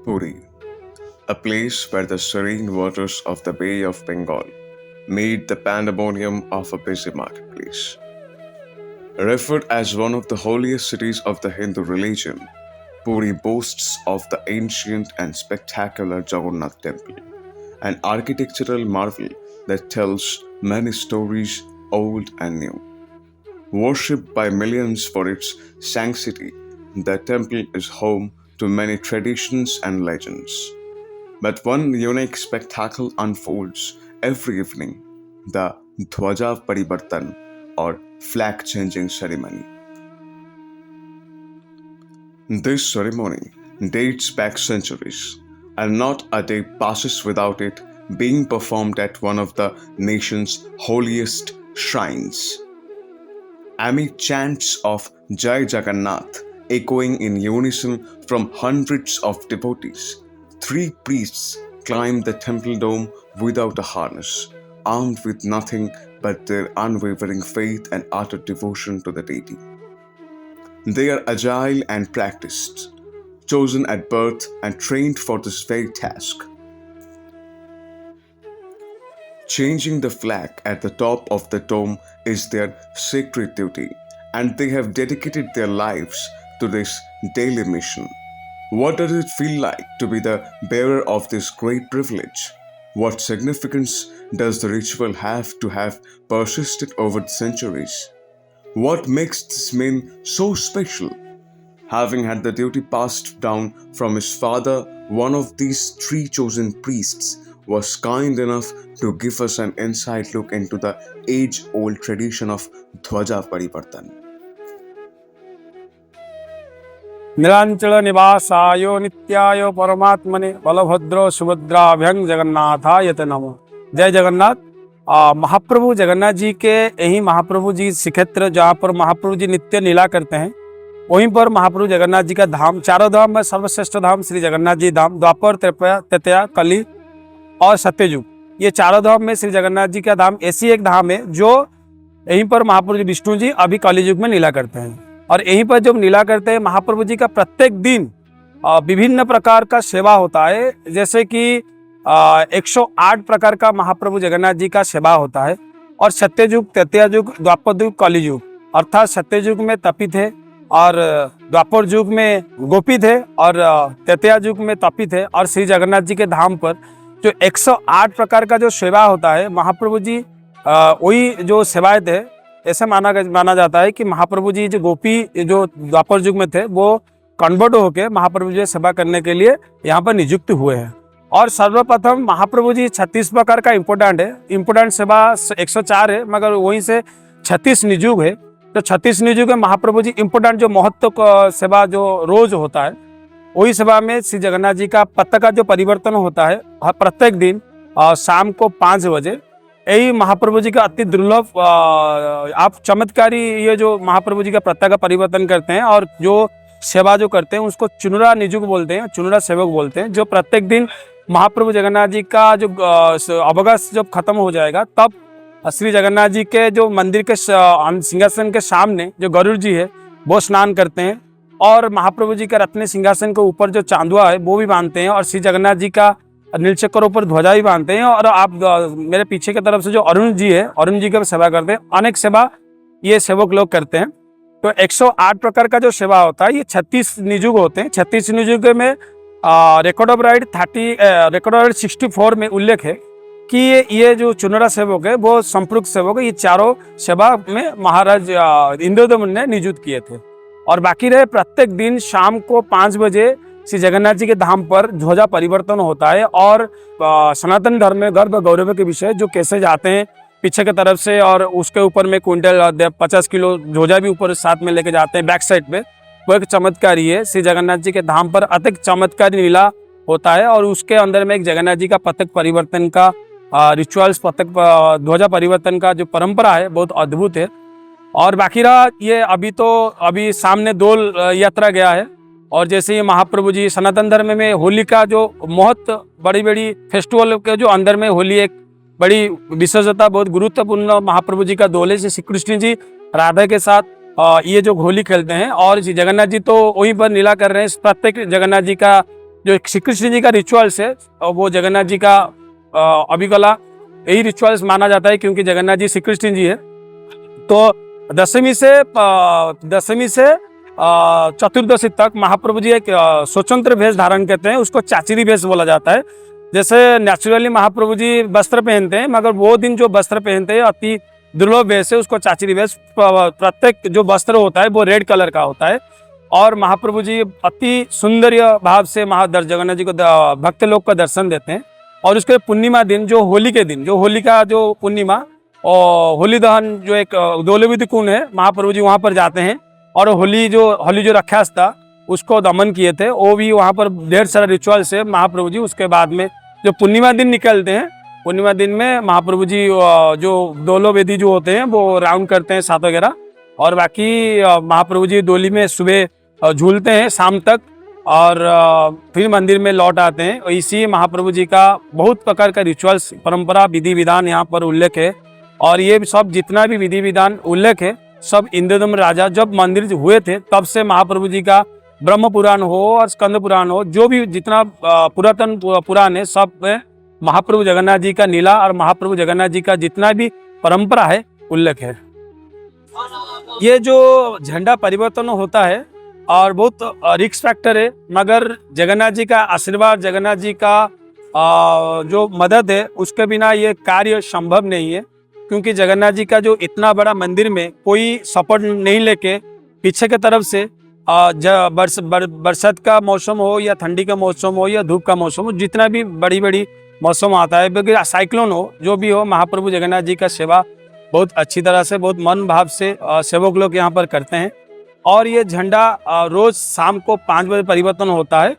Puri, a place where the serene waters of the Bay of Bengal meet the pandemonium of a busy marketplace. Referred as one of the holiest cities of the Hindu religion, Puri boasts of the ancient and spectacular Jagannath Temple, an architectural marvel that tells many stories, old and new. Worshipped by millions for its sanctity, the temple is home to many traditions and legends. But one unique spectacle unfolds every evening, the Dhwaja Paribartan or flag changing ceremony. This ceremony dates back centuries, and not a day passes without it being performed at one of the nation's holiest shrines. Amid chants of Jai Jagannath echoing in unison from hundreds of devotees, three priests climb the temple dome without a harness, armed with nothing but their unwavering faith and utter devotion to the deity. They are agile and practiced, chosen at birth and trained for this very task. Changing the flag at the top of the dome is their sacred duty, and they have dedicated their lives to this daily mission. What does it feel like to be the bearer of this great privilege? What significance does the ritual have to have persisted over the centuries? What makes this man so special? Having had the duty passed down from his father, one of these three chosen priests was kind enough to give us an inside look into the age old tradition of Dhwaja Parivartan. Nilanchal निवासायो नित्याय परमात्मने बलभद्र सुभद्राभ्यं जगन्नाथाय ते नमो। जय जगन्नाथ। महाप्रभु जगन्नाथ जी के यही महाप्रभु जी श्रीक्षेत्र जहाँ पर महाप्रभु जी नित्य लीला करते हैं, वहीं पर महाप्रभु जगन्नाथ जी का धाम, चारों धाम में सर्वश्रेष्ठ धाम श्री जगन्नाथ जी धाम, द्वापर, तृतीया, कली और सत्ययुग, ये चारों धाम में श्री जगन्नाथ जी का धाम ऐसी एक धाम है जो यहीं पर महाप्रभु जी विष्णु जी अभी कलियुग में लीला करते हैं। और यहीं पर जब लीला करते हैं महाप्रभु जी का प्रत्येक दिन विभिन्न प्रकार का सेवा होता है, जैसे कि 108 प्रकार का महाप्रभु जगन्नाथ जी का सेवा होता है। और सत्ययुग, तृतीया युग, द्वापर युग, कली युग, अर्थात सत्ययुग में तपी थे और द्वापर युग में गोपी थे और तृतीया युग में तपी थे। और श्री जगन्नाथ जी के धाम पर जो 108 प्रकार का जो सेवा होता है, महाप्रभु जी वही जो सेवाएं थे, ऐसा माना जाता है कि महाप्रभु जी जो गोपी जो द्वापर युग में थे वो कन्वर्ट होकर महाप्रभु जी सेवा करने के लिए यहाँ पर नियुक्त हुए हैं। और सर्वप्रथम महाप्रभु जी 36 प्रकार का इम्पोर्टेंट सेवा 104 है, मगर वहीं से 36 नियुग है। तो 36 नियुग है महाप्रभु जी इम्पोर्टेंट जो महत्व सेवा जो रोज होता है, वही सेवा में श्री जगन्नाथ जी का पत्ता का जो परिवर्तन होता है प्रत्येक दिन शाम को 5 बजे, यही महाप्रभु जी का अति दुर्लभ आप चमत्कारी ये जो महाप्रभु जी का पत्ता का परिवर्तन करते हैं और जो सेवा जो करते हैं उसको चुनरा निजुग बोलते हैं, चुनरा सेवक बोलते हैं। जो प्रत्येक दिन महाप्रभु जगन्नाथ जी का जो अवकाश जब खत्म हो जाएगा तब श्री जगन्नाथ जी के जो मंदिर के सिंहासन के सामने जो गरुड़ जी है वो स्नान करते हैं और महाप्रभु जी का रत्न सिंहासन के ऊपर जो चांदुआ है वो भी बांधते हैं और श्री जगन्नाथ जी का नीलचक्र ऊपर ध्वजा भी बांधते हैं। और आप मेरे पीछे की तरफ से जो अरुण जी है, अरुण जी का सेवा करते हैं, अनेक सेवा ये सेवक लोग करते हैं। तो 108 प्रकार का जो सेवा होता है ये 36 नियुग होते हैं। 36 नियुग में रिकॉर्ड ऑफ राइट 64 में उल्लेख है कि ये जो चुनरा सेवक है वो संप्रयुक्त सेवक है, ये चारों सेवा में महाराज इंद्रदमन ने नियुक्त किए थे। और बाकी रहे प्रत्येक दिन शाम को 5 बजे श्री जगन्नाथ जी के धाम पर ध्वजा परिवर्तन होता है। और सनातन धर्म में गर्व गौरव के विषय जो कैसे जाते हैं पीछे की तरफ से और उसके ऊपर में क्विंटल 50 किलो ध्वजा भी ऊपर साथ में लेके जाते हैं बैक साइड पे, वो एक चमत्कारी है। श्री जगन्नाथ जी के धाम पर अतिक चमत्कारी लीला होता है और उसके अंदर में एक जगन्नाथ जी का पतक परिवर्तन का रिचुअल्स, पतक ध्वजा परिवर्तन का जो परंपरा है बहुत अद्भुत है। और बाकी रहा ये अभी सामने दोल यात्रा गया है। और जैसे ये महाप्रभु जी सनातन धर्म में होली का जो बहुत बड़ी फेस्टिवल के जो अंदर में होली एक बड़ी विशेषता, बहुत गुरुत्वपूर्ण महाप्रभु जी का दोल है। श्री कृष्ण जी राधा के साथ ये जो होली खेलते हैं और जगन्नाथ जी तो वहीं पर लीला कर रहे हैं। प्रत्येक जगन्नाथ जी का जो श्री कृष्ण जी का रिचुअल्स है वो जगन्नाथ जी का अभिकला यही रिचुअल्स माना जाता है, क्योंकि जगन्नाथ जी श्री कृष्ण जी है। तो दशमी से चतुर्दशी तक महाप्रभु जी एक स्वतंत्र भेष धारण करते हैं, उसको चाचिरी भेष बोला जाता है। जैसे नेचुरली महाप्रभु जी वस्त्र पहनते हैं, मगर वो दिन जो वस्त्र पहनते हैं अति दुर्लभ भेष है, उसको चाचिरी भेष। प्रत्येक जो वस्त्र होता है वो रेड कलर का होता है, और महाप्रभु जी अति सुंदर भाव से जगन्नाथ जी को भक्त लोग का दर्शन देते हैं। और उसके पूर्णिमा दिन जो होली के दिन, जो होली का जो पूर्णिमा और होली दहन जो एक दौलवीति कुंड है, महाप्रभु जी वहाँ पर जाते हैं और होली जो राक्षस था उसको दमन किए थे, वो भी वहाँ पर ढेर सारा रिचुअल्स है महाप्रभु जी। उसके बाद में जो पूर्णिमा दिन निकलते हैं, पूर्णिमा दिन में महाप्रभु जी जो दोलो वेदी जो होते हैं वो राउंड करते हैं सात वगैरह, और बाकी महाप्रभु जी डोली में सुबह झूलते हैं शाम तक, और फिर मंदिर में लौट आते हैं। और इसी महाप्रभु जी का बहुत प्रकार का रिचुअल्स, परंपरा, विधि विधान यहाँ पर उल्लेख है। और ये सब जितना भी विधि विधान उल्लेख है सब इंद्रदम्न राजा जब मंदिर हुए थे तब से महाप्रभु जी का ब्रह्म पुराण हो और स्कंद पुराण हो, जो भी जितना पुरातन पुराण है सब में महाप्रभु जगन्नाथ जी का नीला और महाप्रभु जगन्नाथ जी का जितना भी परंपरा है उल्लेख है। ये जो झंडा परिवर्तन होता है और बहुत रिस्क फैक्टर है, मगर जगन्नाथ जी का आशीर्वाद, जगन्नाथ जी का जो मदद है, उसके बिना ये कार्य संभव नहीं है। क्योंकि जगन्नाथ जी का जो इतना बड़ा मंदिर में कोई सपोर्ट नहीं लेके पीछे के तरफ से बरसात का मौसम हो या ठंडी का मौसम हो या धूप का मौसम हो, जितना भी बड़ी बड़ी मौसम आता है, बगैर साइक्लोन हो, जो भी हो, महाप्रभु जगन्नाथ जी का सेवा बहुत अच्छी तरह से, बहुत मन भाव से सेवक लोग यहाँ पर करते हैं। और ये झंडा रोज शाम को 5 बजे परिवर्तन होता है।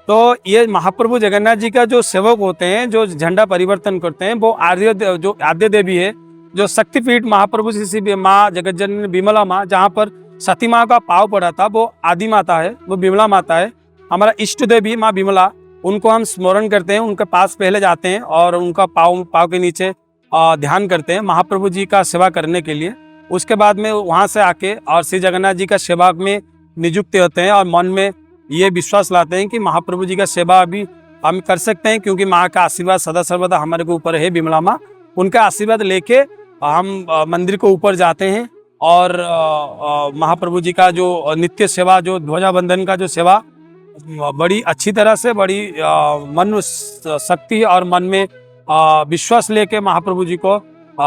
तो ये महाप्रभु जगन्नाथ जी का जो सेवक होते हैं, जो झंडा परिवर्तन करते हैं, वो आद्य देवी है, जो शक्तिपीठ महाप्रभु श्री माँ जगज्जननी विमला माँ, जहाँ पर सती माँ का पाँव पड़ा था, वो आदि माता है, वो विमला माता है। हमारा इष्ट देवी माँ विमला, उनको हम स्मरण करते हैं, उनके पास पहले जाते हैं और उनका पाँव के नीचे ध्यान करते हैं महाप्रभु जी का सेवा करने के लिए। उसके बाद में वहाँ से आके और श्री जगन्नाथ जी का सेवा में नियुक्त होते हैं और मन में ये विश्वास लाते हैं कि महाप्रभु जी का सेवा अभी हम कर सकते हैं, क्योंकि माँ का आशीर्वाद सदा सर्वदा हमारे को ऊपर है, विमला माँ। उनका आशीर्वाद लेके हम मंदिर को ऊपर जाते हैं और महाप्रभु जी का जो नित्य सेवा, जो ध्वजाबंधन का जो सेवा, बड़ी अच्छी तरह से, बड़ी मन शक्ति और मन में विश्वास लेके महाप्रभु जी को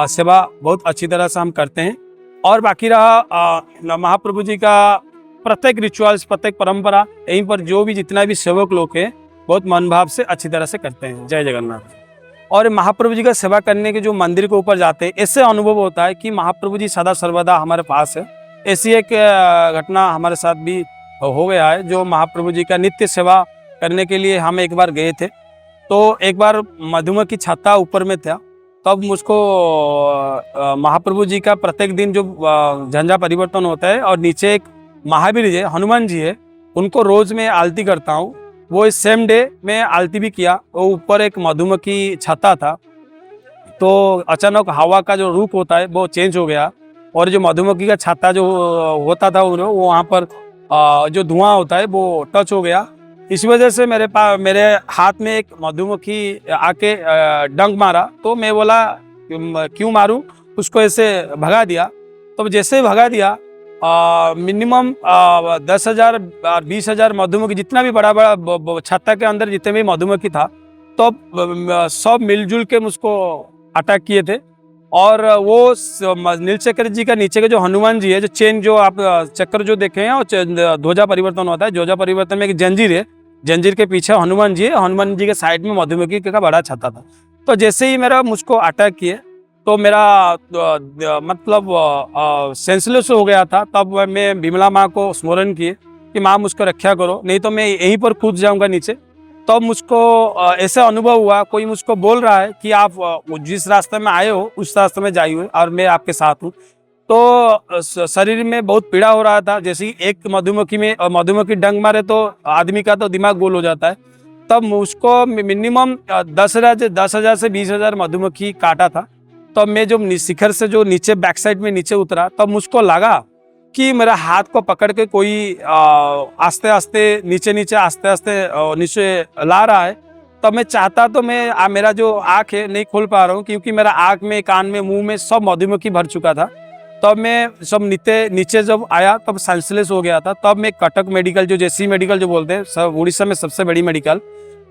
सेवा बहुत अच्छी तरह से हम करते हैं। और बाकी रहा महाप्रभु जी का प्रत्येक रिचुअल्स, प्रत्येक परंपरा, यहीं पर जो भी जितना भी सेवक लोग हैं बहुत मन भाव से अच्छी तरह से करते हैं। जय जगन्नाथ। और महाप्रभु जी का सेवा करने के जो मंदिर के ऊपर जाते हैं, ऐसे अनुभव होता है कि महाप्रभु जी सदा सर्वदा हमारे पास है। ऐसी एक घटना हमारे साथ भी हो गया है, जो महाप्रभु जी का नित्य सेवा करने के लिए हम एक बार गए थे। तो एक बार मधुमक्खी छत्ता ऊपर में था, तब मुझको महाप्रभु जी का प्रत्येक दिन जो झंडा परिवर्तन होता है और नीचे एक महावीर जी, हनुमान जी है, उनको रोज मैं आरती करता हूँ। वो इस सेम डे में आरती भी किया। वो ऊपर एक मधुमक्खी छत्ता था, तो अचानक हवा का जो रुख होता है वो चेंज हो गया, और जो मधुमक्खी का छत्ता जो होता था वो वहाँ पर जो धुआं होता है वो टच हो गया। इस वजह से मेरे हाथ में एक मधुमक्खी आके डंक मारा, तो मैं बोला क्यों मारूं, उसको ऐसे भगा दिया। तो जैसे ही भगा दिया मिनिमम 10,000 20,000 मधुमक्खी, जितना भी बड़ा बड़ा छत्ता के अंदर जितने भी मधुमक्खी था, तो सब मिलजुल के मुझको अटैक किए थे। और वो नीलचक्र जी का नीचे के जो हनुमान जी है, जो चेन, जो आप चक्कर जो देखे हैं, और ध्वजा परिवर्तन होता है, ध्वजा परिवर्तन में एक जंजीर है, जंजीर के पीछे हनुमान जी है, हनुमान जी के साइड में मधुमक्खी का बड़ा छत्ता था। तो जैसे ही मुझको अटैक किए, तो मेरा मतलब सेंसलेस हो गया था। तब मैं विमला माँ को स्मरण किए कि माँ मुझको रक्षा करो, नहीं तो मैं यहीं पर कूद जाऊंगा नीचे। तब मुझको ऐसा अनुभव हुआ, कोई मुझको बोल रहा है कि आप जिस रास्ते में आए हो उस रास्ते में जाइए और मैं आपके साथ हूँ। तो शरीर में बहुत पीड़ा हो रहा था, जैसे ही एक मधुमक्खी डंक मारे तो आदमी का तो दिमाग गोल हो जाता है। तब मुझको मिनिमम 10,000 से 20,000 मधुमक्खी काटा था। तब मैं जो शिखर से जो नीचे बैक साइड में नीचे उतरा, तब मुझको लगा कि मेरा हाथ को पकड़ के कोई आस्ते आस्ते नीचे नीचे ला रहा है, तब मैं चाहता तो मैं मेरा जो आँख है नहीं खोल पा रहा हूँ, क्योंकि मेरा आँख में, कान में, मुंह में सब मधुमक्खी भर चुका था। तब मैं सब नीचे जब आया तब सेंसलेस हो गया था। तब मैं कटक मेडिकल, जो जेसी मेडिकल जो बोलते हैं, सब उड़ीसा में सबसे बड़ी मेडिकल,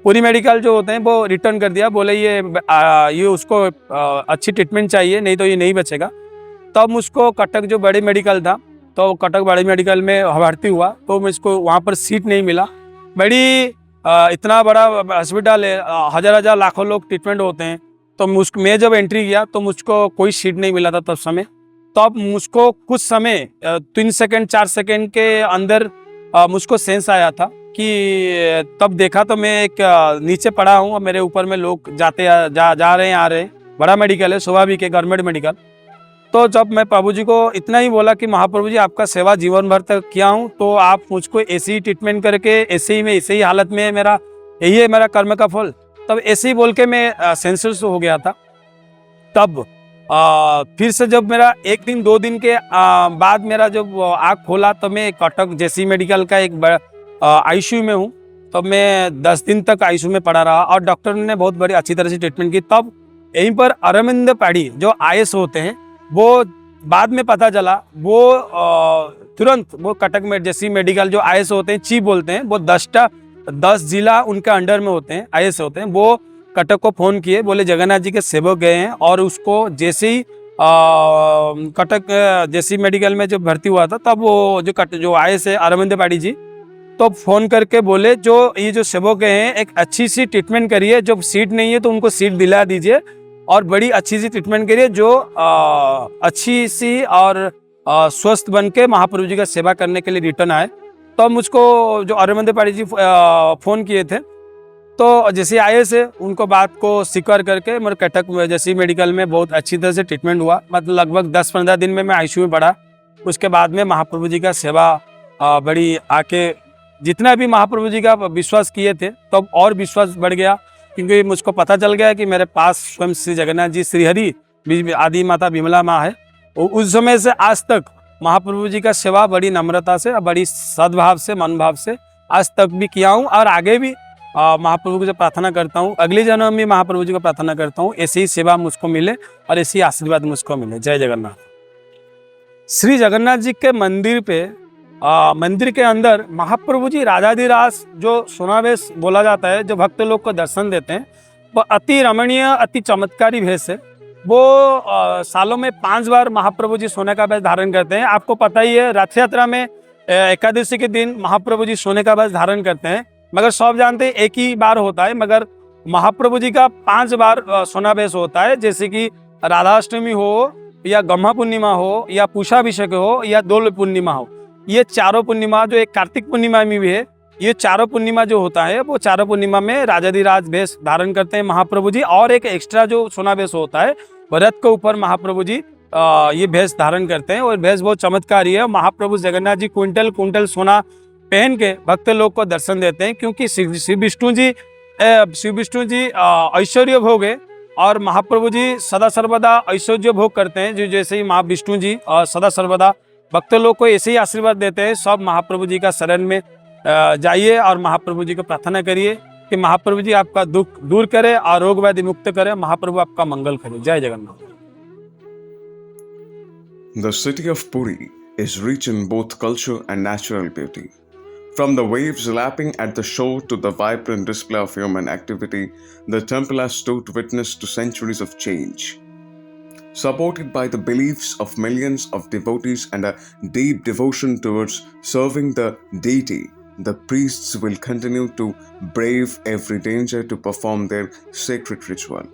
पूरी मेडिकल जो होते हैं वो रिटर्न कर दिया। बोले ये उसको अच्छी ट्रीटमेंट चाहिए, नहीं तो ये नहीं बचेगा। तब मुझको कटक जो बड़ी मेडिकल था, तो कटक बड़ी मेडिकल में भर्ती हुआ, तो मुझको वहाँ पर सीट नहीं मिला। बड़ी इतना बड़ा हॉस्पिटल है, हजार लाखों लोग ट्रीटमेंट होते हैं। तो मैं जब एंट्री किया तो मुझको कोई सीट नहीं मिला था तब समय। तब मुझको कुछ समय 3 सेकंड 4 सेकंड के अंदर मुझको सेंस आया था कि तब देखा तो मैं एक नीचे पड़ा हूँ और मेरे ऊपर में लोग जा रहे हैं, आ रहे हैं। बड़ा मेडिकल है, स्वाभाविक है, गवर्नमेंट मेडिकल। तो जब मैं प्रभु जी को इतना ही बोला कि महाप्रभु जी आपका सेवा जीवन भर तक किया हूँ, तो आप मुझको ऐसे ही ट्रीटमेंट करके ऐसे ही हालत में मेरा यही है मेरा कर्म का फल, तब ऐसे ही बोल के मैं सेंसलेस हो गया था। तब फिर से जब मेरा 1 दिन 2 दिन के बाद मेरा जब आँख खोला, तो मैं कटक जेसी मेडिकल का एक आईसीयू में हूँ। तब मैं 10 दिन तक आईसीयू में पड़ा रहा और डॉक्टर ने बहुत बड़ी अच्छी तरह से ट्रीटमेंट की। तब यहीं पर अरविंद पैडी जो IS होते हैं, वो बाद में पता चला, वो तुरंत वो कटक में जेसी मेडिकल जो IS होते हैं, चीफ बोलते हैं, वो 10 जिला उनके अंडर में होते हैं, IS होते हैं। वो कटक को फोन किए, बोले जगन्नाथ जी के सेवक गए हैं, और उसको जैसे ही कटक जेसी मेडिकल में जब भर्ती हुआ था, तब वो जो IS है अरविंद पैडी जी, तो फोन करके बोले ये जो सेवक गए हैं, एक अच्छी सी ट्रीटमेंट करिए, जब सीट नहीं है तो उनको सीट दिला दीजिए, और बड़ी अच्छी सी ट्रीटमेंट करिए, जो अच्छी सी और स्वस्थ बन के महाप्रभु जी का सेवा करने के लिए रिटर्न आए। तो मुझको जो अरविंद पैडी जी फ़ोन किए थे, तो जैसे आए से उनको बात को स्वीकार करके मेरे कटक जैसी मेडिकल में बहुत अच्छी तरह से ट्रीटमेंट हुआ। मतलब लगभग 10-15 दिन में मैं आईसीयू में पड़ा। उसके बाद में महाप्रभु जी का सेवा बड़ी आके, जितना भी महाप्रभु जी का विश्वास किए थे, तब और विश्वास बढ़ गया, क्योंकि मुझको पता चल गया कि मेरे पास स्वयं श्री जगन्नाथ जी, श्री हरि आदि माता विमला माँ है। उस समय से आज तक महाप्रभु जी का सेवा बड़ी नम्रता से, बड़ी सद्भाव से, मन भाव से आज तक भी किया हूँ, और आगे भी महाप्रभु से प्रार्थना करता हूँ, अगले जन्म में महाप्रभु जी को प्रार्थना करता हूँ, ऐसी ही सेवा मुझको मिले और ऐसी आशीर्वाद मुझको मिले। जय जगन्नाथ। श्री जगन्नाथ जी के मंदिर पे मंदिर के अंदर महाप्रभु जी राजाधिराज जो सोनावेश बोला जाता है, जो भक्त लोग को दर्शन देते हैं, वो अति रमणीय, अति चमत्कारी भेष है। वो सालों में 5 बार महाप्रभु जी सोने का वेश धारण करते हैं। आपको पता ही है, रथ यात्रा में एकादशी के दिन महाप्रभु जी सोने का वेश धारण करते हैं, मगर सब जानते हैं एक ही बार होता है, मगर महाप्रभु जी का 5 बार सोना वेश होता है। जैसे कि राधाष्टमी हो, या गम्हा पूर्णिमा हो, या पूषाभिषेक हो, या दोल पूर्णिमा हो, ये चारों पूर्णिमा, जो एक कार्तिक पूर्णिमा में भी है, ये चारों पूर्णिमा जो होता है, वो चारों पूर्णिमा में राजाधिराज वेश धारण करते हैं महाप्रभु जी। और एक एक्स्ट्रा जो सोना वेश होता है, रथ के ऊपर महाप्रभु जी ये भेष धारण करते हैं, और भेष बहुत चमत्कारी है। महाप्रभु जगन्नाथ जी कुंटल सोना पहन के भक्त लोग को दर्शन देते हैं, क्योंकि शिव विष्णु जी ऐश्वर्य भोग है, और महाप्रभु जी सदा सर्वदा ऐश्वर्य भोग करते हैं। जो जैसे ही महाविष्णु जी सदा सर्वदा भक्त लोग को ऐसे ही आशीर्वाद देते हैं। सब महाप्रभु जी का शरण में जाइए और महाप्रभु जी को प्रार्थना करिए कि महाप्रभु जी आपका दुख दूर करे और रोग व्याधि मुक्त करे, महाप्रभु आपका मंगल करे। जय Jagannath. The city of Puri is rich in both culture and natural beauty. From the waves lapping at the shore to the vibrant display of human activity, the temple has stood witness to centuries of change. Supported by the beliefs of millions of devotees and a deep devotion towards serving the deity, the priests will continue to brave every danger to perform their sacred ritual.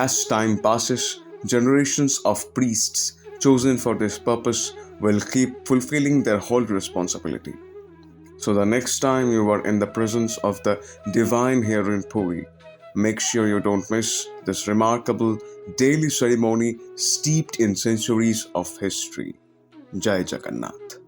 As time passes, generations of priests chosen for this purpose will keep fulfilling their whole responsibility. So the next time you are in the presence of the divine here in Puri, make sure you don't miss this remarkable daily ceremony steeped in centuries of history. Jai Jagannath.